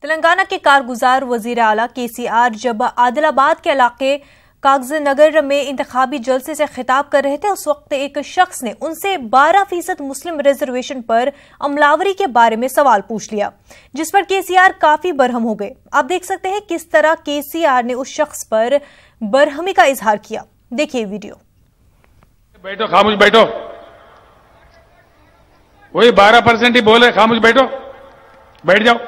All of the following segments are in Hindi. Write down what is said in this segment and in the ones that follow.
तेलंगाना के कारगुजार वजीर आला केसीआर जब आदिलाबाद के इलाके कागजनगर में इंतखाबी जलसे से खिताब कर रहे थे, उस वक्त एक शख्स ने उनसे 12% मुस्लिम रिजर्वेशन पर अमलावरी के बारे में सवाल पूछ लिया, जिस पर केसीआर काफी बरहम हो गए। आप देख सकते हैं किस तरह केसीआर ने उस शख्स पर बरहमी का इजहार किया। देखिए वीडियो। बैठो, खामोश बैठो। वही 12% ही बोले, खामोश बैठो, बैठ जाओ।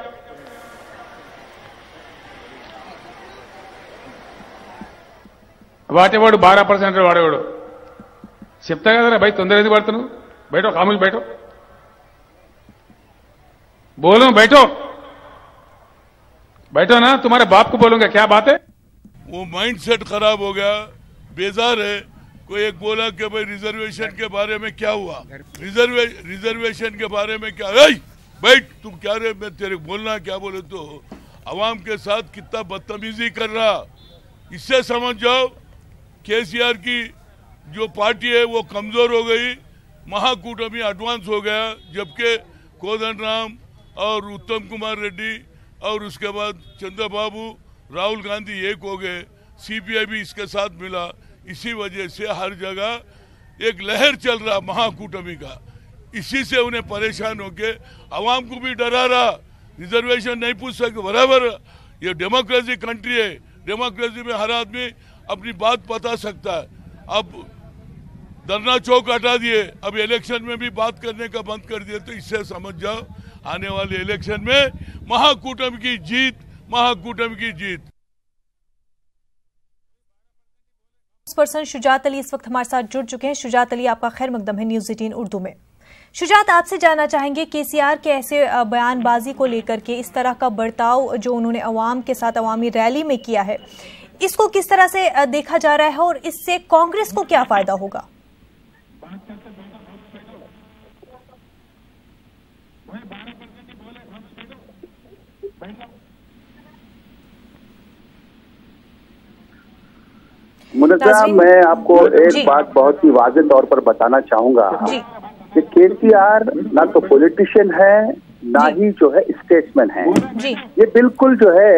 వాటేవాడు 12% వాడేవాడు చెప్తా కదరా भाई, తొందర ఎందుకు పడుతున్నావు? बैठो, खामोश बैठो, बोलो, बैठो, बैठो ना। तुम्हारे बाप को बोलूंगा, क्या बात है? वो माइंड सेट खराब हो गया, बेजार है। कोई एक बोला कि भाई रिजर्वेशन के बारे में क्या हुआ, रिजर्वेशन के बारे में क्या, बैठ, तुम क्या रे, मैं तेरे बोलना क्या बोले तो अवाम के साथ कितना बदतमीजी कर रहा, इससे समझ जाओ केसीआर की जो पार्टी है वो कमजोर हो गई, महाकूटमी एडवांस हो गया। जबकि कोदंडराम और उत्तम कुमार रेड्डी और उसके बाद चंद्रबाबू, राहुल गांधी एक हो गए, सीपीआई भी इसके साथ मिला। इसी वजह से हर जगह एक लहर चल रहा महाकूटमी का, इसी से उन्हें परेशान होके अवाम को भी डरा रहा। रिजर्वेशन नहीं पूछ सकते, बराबर, ये डेमोक्रेसी कंट्री है, डेमोक्रेसी में हर आदमी अपनी बात बता सकता है। अब धरना चौक हटा दिए, अब इलेक्शन में भी बात करने का बंद कर दिए, तो इससे समझ जाओ आने वाले इलेक्शन में महाकूटमी की जीत, महाकूटमी की जीत। पर्सन शुजात अली इस वक्त हमारे साथ जुड़ चुके हैं। शुजात अली, आपका खैर मकदम है न्यूज़ 18 उर्दू में। शुजात, आपसे जानना चाहेंगे केसीआर के ऐसे बयानबाजी को लेकर के, इस तरह का बर्ताव जो उन्होंने अवाम के साथ अवामी रैली में किया है, इसको किस तरह से देखा जा रहा है और इससे कांग्रेस को क्या फायदा होगा? मुनज़्ज़ा, मैं आपको एक बात बहुत ही वाज़ेह तौर पर बताना चाहूंगा कि केसीआर ना तो पॉलिटिशियन है, ना ही जो है स्टेट्समैन है। ये बिल्कुल जो है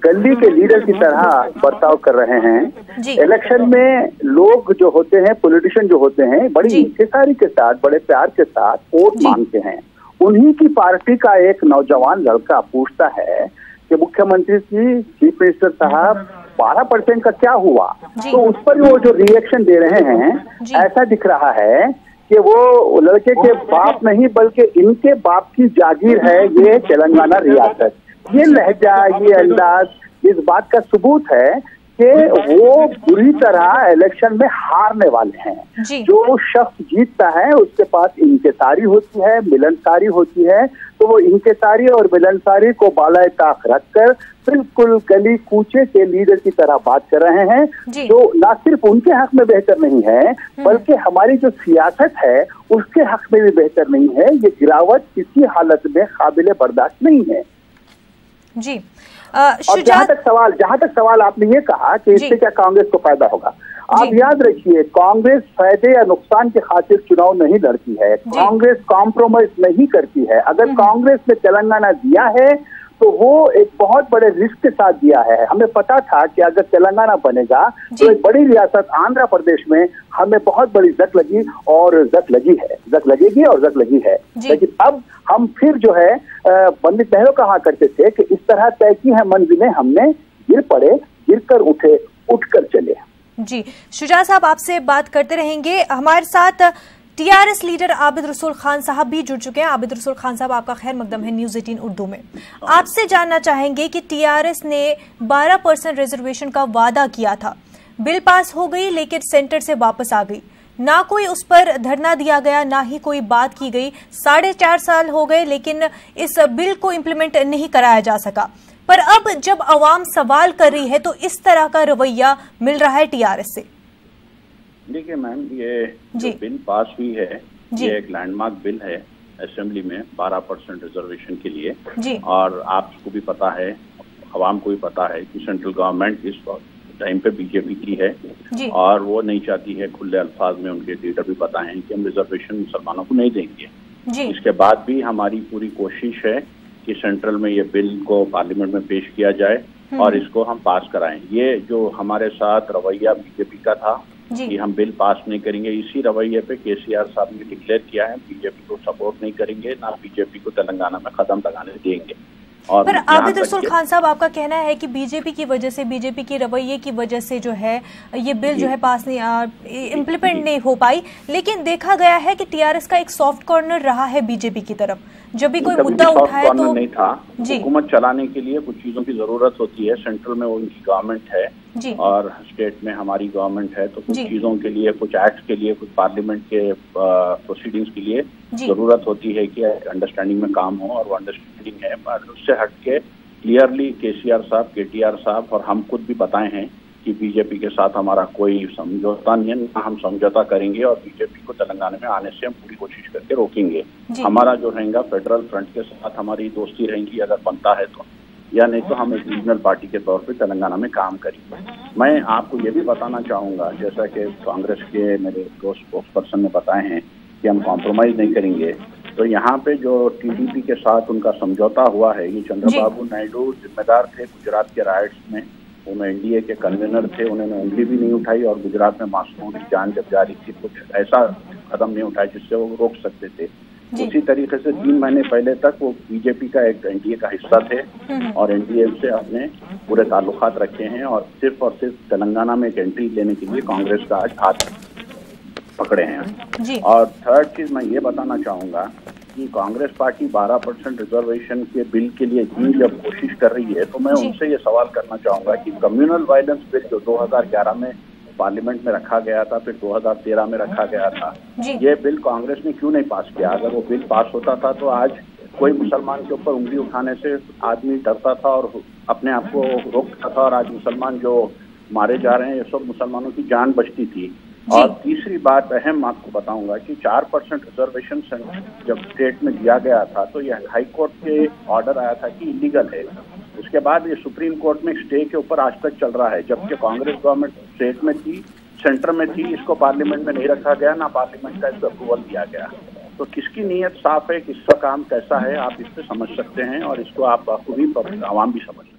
गली के लीडर की तरह बर्ताव कर रहे हैं। इलेक्शन में लोग जो होते हैं, पॉलिटिशियन जो होते हैं, बड़ी इंतज़ारी के साथ, बड़े प्यार के साथ वोट मांगते हैं। उन्हीं की पार्टी का एक नौजवान लड़का पूछता है कि मुख्यमंत्री जी, चीफ मिनिस्टर साहब, 12% का क्या हुआ? तो उस पर वो जो रिएक्शन दे रहे हैं, ऐसा दिख रहा है कि वो लड़के के बाप नहीं बल्कि इनके बाप की जागीर है ये तेलंगाना रियासत। ये लहजा, ये अंदाज इस बात का सबूत है कि वो बुरी तरह इलेक्शन में हारने वाले हैं। जो शख्स जीतता है उसके पास इंकिसारी होती है, मिलनसारी होती है, तो वो इंकिसारी और मिलनसारी को बालाए ताक रखकर बिल्कुल गली कूचे के लीडर की तरह बात कर रहे हैं, जो ना सिर्फ उनके हक में बेहतर नहीं है बल्कि हमारी जो सियासत है उसके हक में भी बेहतर नहीं है। ये गिरावट किसी हालत में काबिले बर्दाश्त नहीं है। जी और जहाँ तक सवाल आपने ये कहा कि इससे क्या कांग्रेस को फायदा होगा, आप याद रखिए, कांग्रेस फायदे या नुकसान की खातिर चुनाव नहीं लड़ती है, कांग्रेस कॉम्प्रोमाइज नहीं करती है। अगर कांग्रेस ने तेलंगाना दिया है तो वो एक बहुत बड़े रिस्क के साथ दिया है। हमें पता था कि अगर तेलंगाना बनेगा तो एक बड़ी रियासत आंध्र प्रदेश में हमें बहुत बड़ी जक लगी और जक लगी है, जक लगेगी और जक लगी है। लेकिन अब हम फिर जो है पंडित नेहरू कहा करते थे कि इस तरह तय की है मंजिलें, हमने गिर पड़े, गिर कर उठे, उठकर चले। जी शुजा साहब, आपसे बात करते रहेंगे। हमारे साथ टीआरएस लीडर आबिद रसूल खान साहब भी जुड़ चुके हैं। आबिद रसूल खान साहब, आपका खैर मकदम है न्यूज़ 18 उर्दू में। आपसे जानना चाहेंगे कि टीआरएस ने 12% रिजर्वेशन का वादा किया था, बिल पास हो गई लेकिन सेंटर से वापस आ गई, ना कोई उस पर धरना दिया गया, ना ही कोई बात की गई। 4.5 साल हो गए लेकिन इस बिल को इम्प्लीमेंट नहीं कराया जा सका। पर अब जब अवाम सवाल कर रही है तो इस तरह का रवैया मिल रहा है टीआरएस से। देखिए मैम, ये जो बिल पास हुई है ये एक लैंडमार्क बिल है असेंबली में 12% रिजर्वेशन के लिए। और आपको भी पता है, अवाम को भी पता है कि सेंट्रल गवर्नमेंट इस टाइम पे बीजेपी की है और वो नहीं चाहती है, खुले अल्फाज में उनके लीडर भी बताएं कि हम रिजर्वेशन मुसलमानों को नहीं देंगे। इसके बाद भी हमारी पूरी कोशिश है कि सेंट्रल में ये बिल को पार्लियामेंट में पेश किया जाए और इसको हम पास कराएं। ये जो हमारे साथ रवैया बीजेपी का था कि हम बिल पास नहीं करेंगे, इसी रवैये पे केसीआर साहब ने डिक्लेयर किया है बीजेपी को सपोर्ट नहीं करेंगे, ना बीजेपी को तेलंगाना में कदम लगाने देंगे। और पर आबिद रसूल खान साहब, आपका कहना है कि बीजेपी की वजह से, बीजेपी के रवैये की वजह से जो है ये बिल जो है पास नहीं, इम्प्लीमेंट नहीं हो पाई। लेकिन देखा गया है कि टीआरएस का एक सॉफ्ट कॉर्नर रहा है बीजेपी की तरफ, जब भी कोई मुद्दा उठाए तो नहीं था। हुकूमत चलाने के लिए कुछ चीजों की जरूरत होती है। सेंट्रल में उनकी गवर्नमेंट है और स्टेट में हमारी गवर्नमेंट है, तो कुछ चीजों के लिए, कुछ एक्ट के लिए, कुछ पार्लियामेंट के प्रोसीडिंग्स के लिए जरूरत होती है कि अंडरस्टैंडिंग में काम हो, और वो अंडरस्टैंडिंग है। पर उससे हटके क्लियरली केसीआर साहब, केटीआर साहब और हम खुद भी बताए हैं कि बीजेपी के साथ हमारा कोई समझौता नहीं है, ना हम समझौता करेंगे, और बीजेपी को तेलंगाना में आने से हम पूरी कोशिश करके रोकेंगे। हमारा जो रहेगा फेडरल फ्रंट के साथ हमारी दोस्ती रहेगी अगर बनता है तो, या नहीं तो हम एक रीजनल पार्टी के तौर पे तेलंगाना में काम करेंगे। मैं आपको ये भी बताना चाहूँगा, जैसा कि कांग्रेस के मेरे दोस्त स्पोक्स पर्सन ने बताए हैं कि हम कॉम्प्रोमाइज नहीं करेंगे, तो यहाँ पे जो टीडीपी के साथ उनका समझौता हुआ है, ये चंद्रबाबू नायडू जिम्मेदार थे गुजरात के राइट्स में, उन्हें एनडीए के कन्वीनर थे, उन्होंने उंगली भी नहीं उठाई, और गुजरात में मासूमों की जान जब जारी थी तो ऐसा कदम नहीं उठाया जिससे वो रोक सकते थे। उसी तरीके से 3 महीने पहले तक वो बीजेपी का एक एनडीए का हिस्सा थे और एनडीए से अपने पूरे ताल्लुकात रखे हैं, और सिर्फ तेलंगाना में एक एंट्री लेने के लिए कांग्रेस का आज हाथ पकड़े हैं। और थर्ड चीज मैं ये बताना चाहूंगा कि कांग्रेस पार्टी 12% रिजर्वेशन के बिल के लिए इतनी जब कोशिश कर रही है, तो मैं उनसे ये सवाल करना चाहूंगा कि कम्युनल वायलेंस बिल जो 2011 में पार्लियामेंट में रखा गया था, फिर 2013 में रखा गया था, ये बिल कांग्रेस ने क्यों नहीं पास किया? अगर वो बिल पास होता था तो आज कोई मुसलमान के ऊपर उंगली उठाने से आदमी डरता था और अपने आप को रोकता था, और आज मुसलमान जो मारे जा रहे हैं ये सब मुसलमानों की जान बचती थी। और तीसरी बात अहम आपको बताऊंगा कि 4% रिजर्वेशन जब स्टेट में दिया गया था तो ये हाई कोर्ट के ऑर्डर आया था कि इलीगल है। उसके बाद ये सुप्रीम कोर्ट में स्टे के ऊपर आज तक चल रहा है, जबकि कांग्रेस गवर्नमेंट स्टेट में थी, सेंटर में थी, इसको पार्लियामेंट में नहीं रखा गया, ना पार्लियामेंट का इसको अप्रूवल दिया गया। तो किसकी नीयत साफ है, किसका काम कैसा है, आप इससे समझ सकते हैं, और इसको आप खुद ही आवाम भी समझ सकते हैं।